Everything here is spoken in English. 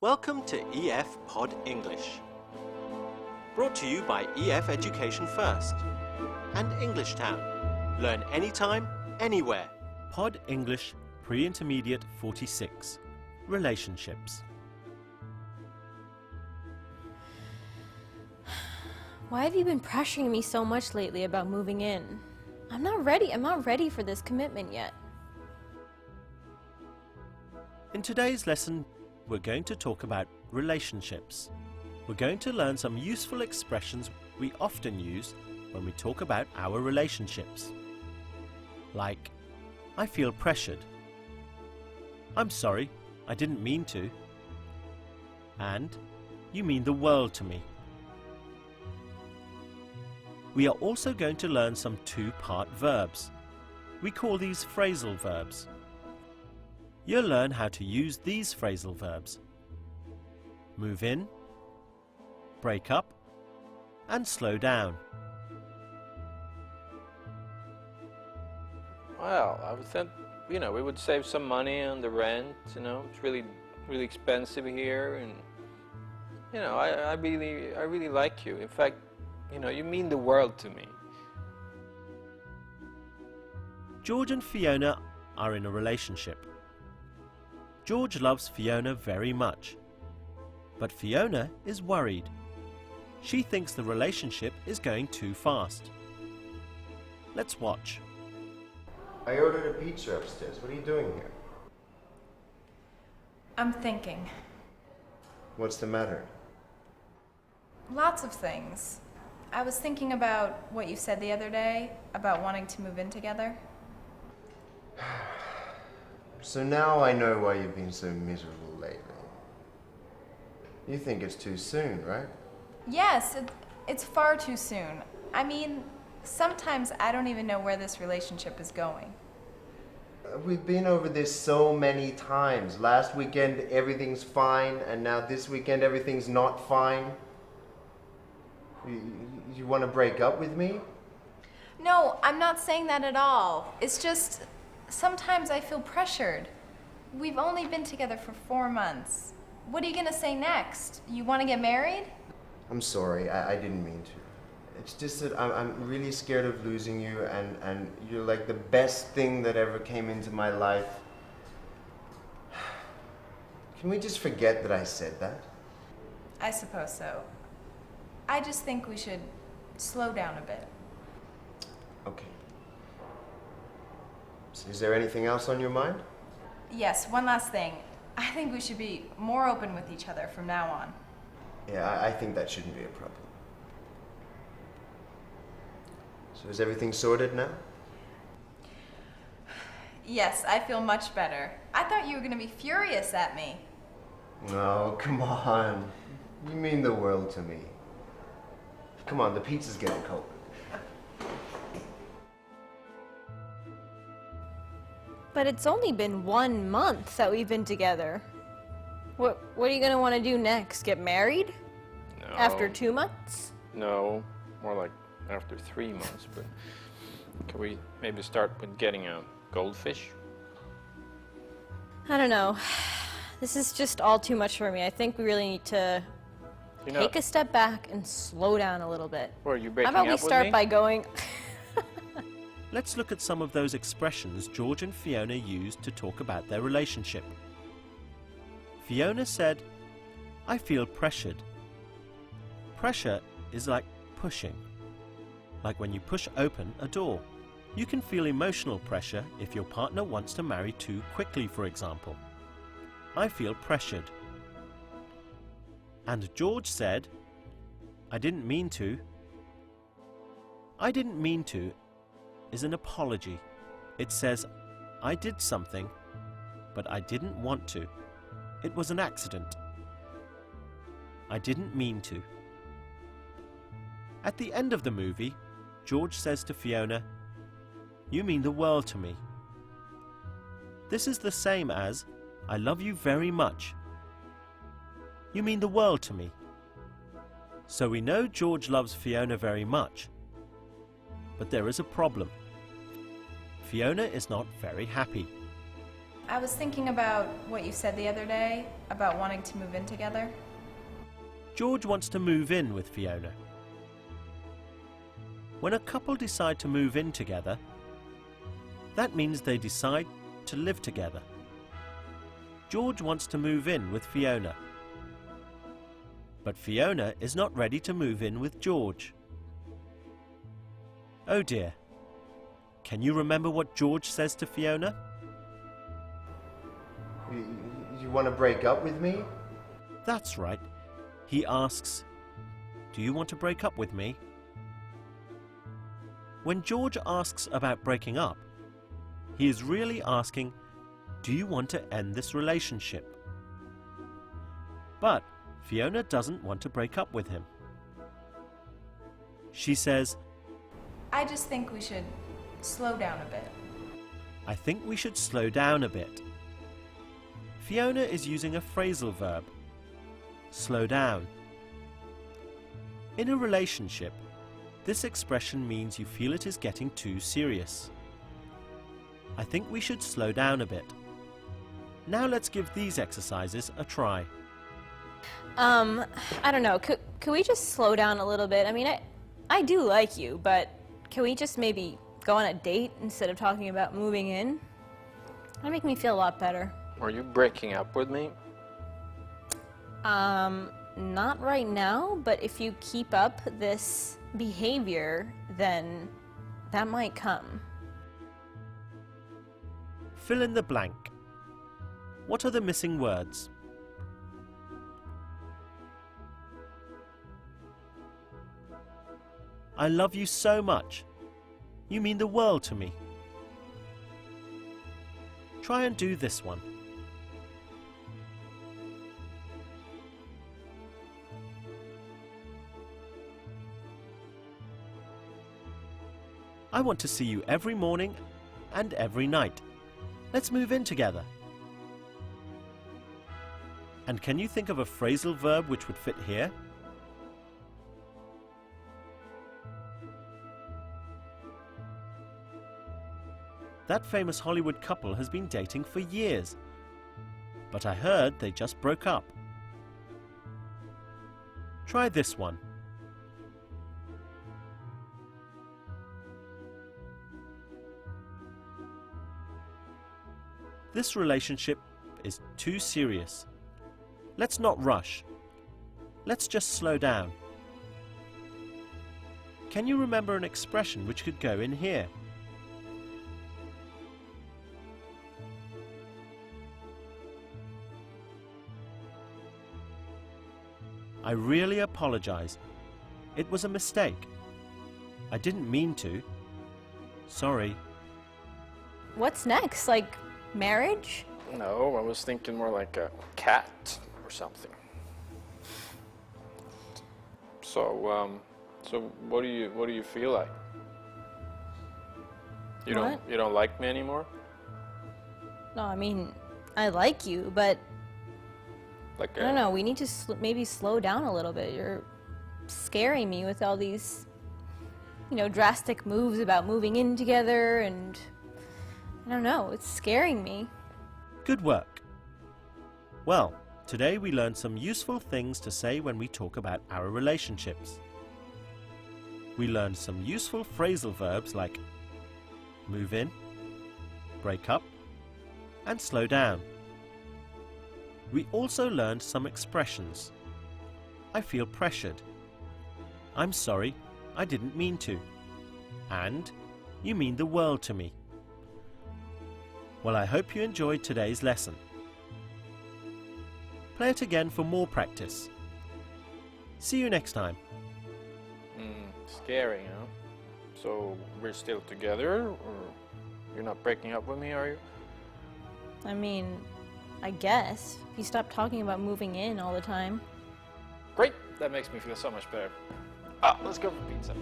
Welcome to EF Pod English. Brought to you by EF Education First and English Town. Learn anytime, anywhere. Pod English Pre-Intermediate 46. Relationships. Why have you been pressuring me so much lately about moving in? I'm not ready for this commitment yet. In today's lesson, we're going to talk about relationships. We're going to learn some useful expressions we often use when we talk about our relationships. Like, I feel pressured. I'm sorry, I didn't mean to. And, you mean the world to me. We are also going to learn some two-part verbs. We call these phrasal verbs. You'll learn how to use these phrasal verbs: move in, break up, and slow down. Well, I would think, we would save some money on the rent, it's really expensive here, and, I really like you. In fact, you mean the world to me. George and Fiona are in a relationship. George loves Fiona very much, but Fiona is worried. She thinks the relationship is going too fast. Let's watch. I ordered a pizza upstairs. What are you doing here? I'm thinking. What's the matter? Lots of things. I was thinking about what you said the other day about wanting to move in together. So now I know why you've been so miserable lately. You think it's too soon, right? Yes, it's far too soon. I mean, sometimes I don't even know where this relationship is going. We've been over this so many times. Last weekend everything's fine, and now this weekend everything's not fine. You want to break up with me? No, I'm not saying that at all. It's just, sometimes I feel pressured. We've only been together for 4 months. What are you gonna say next? You want to get married? I'm sorry, I didn't mean to. It's just that I'm really scared of losing you, and you're like the best thing that ever came into my life. Can we just forget that I said that? I suppose so. I just think we should slow down a bit. Okay. So is there anything else on your mind? Yes, one last thing. I think we should be more open with each other from now on. Yeah, I think that shouldn't be a problem. So is everything sorted now? Yes, I feel much better. I thought you were going to be furious at me. No, come on. You mean the world to me. Come on, the pizza's getting cold. But it's only been 1 month that we've been together. What are you going to want to do next? Get married? No. After 2 months? No, more like after 3 months, but can we maybe start with getting a goldfish? I don't know. This is just all too much for me. I think we really need to take a step back and slow down a little bit. Or are you breaking How about we up with start me? by going... Let's look at some of those expressions George and Fiona used to talk about their relationship. Fiona said, I feel pressured. Pressure is like pushing. Like when you push open a door. You can feel emotional pressure if your partner wants to marry too quickly, for example. I feel pressured. And George said, I didn't mean to. I didn't mean to is an apology. It says, I did something, but I didn't want to. It was an accident. I didn't mean to. At the end of the movie, George says to Fiona, you mean the world to me. This is the same as, I love you very much. You mean the world to me. So we know George loves Fiona very much. But there is a problem. Fiona is not very happy. I was thinking about what you said the other day about wanting to move in together. George wants to move in with Fiona. When a couple decide to move in together, that means they decide to live together. George wants to move in with Fiona. But Fiona is not ready to move in with George. Oh dear. Can you remember what George says to Fiona? You want to break up with me? That's right. He asks, "Do you want to break up with me?" When George asks about breaking up, he is really asking, "Do you want to end this relationship?" But Fiona doesn't want to break up with him. She says, I just think we should slow down a bit. "I think we should slow down a bit." Fiona is using a phrasal verb, slow down. In a relationship, this expression means you feel it is getting too serious. I think we should slow down a bit. Now let's give these exercises a try. I don't know. Could we just slow down a little bit? I mean, I do like you, but can we just maybe go on a date instead of talking about moving in? That'd make me feel a lot better. Are you breaking up with me? Not right now, but if you keep up this behavior, then that might come. Fill in the blank. What are the missing words? I love you so much. You mean the world to me. Try and do this one. I want to see you every morning and every night. Let's move in together. And can you think of a phrasal verb which would fit here? That famous Hollywood couple has been dating for years, but I heard they just broke up. Try this one. This relationship is too serious. Let's not rush. Let's just slow down. Can you remember an expression which could go in here? I really apologize. It was a mistake. I didn't mean to. Sorry. What's next? Like marriage? No, I was thinking more like a cat or something. So, what do you feel like? You don't like me anymore? No, I mean, I like you, but Like I don't know. We need to maybe slow down a little bit. You're scaring me with all these, drastic moves about moving in together, and I don't know. It's scaring me. Good work. Well, today we learned some useful things to say when we talk about our relationships. We learned some useful phrasal verbs like move in, break up, and slow down. We also learned some expressions. I feel pressured. I'm sorry, I didn't mean to. And you mean the world to me. Well, I hope you enjoyed today's lesson. Play it again for more practice. See you next time. Scary, huh? So we're still together, or you're not breaking up with me, are you? I mean, I guess. If you stop talking about moving in all the time. Great, that makes me feel so much better. Let's go for pizza.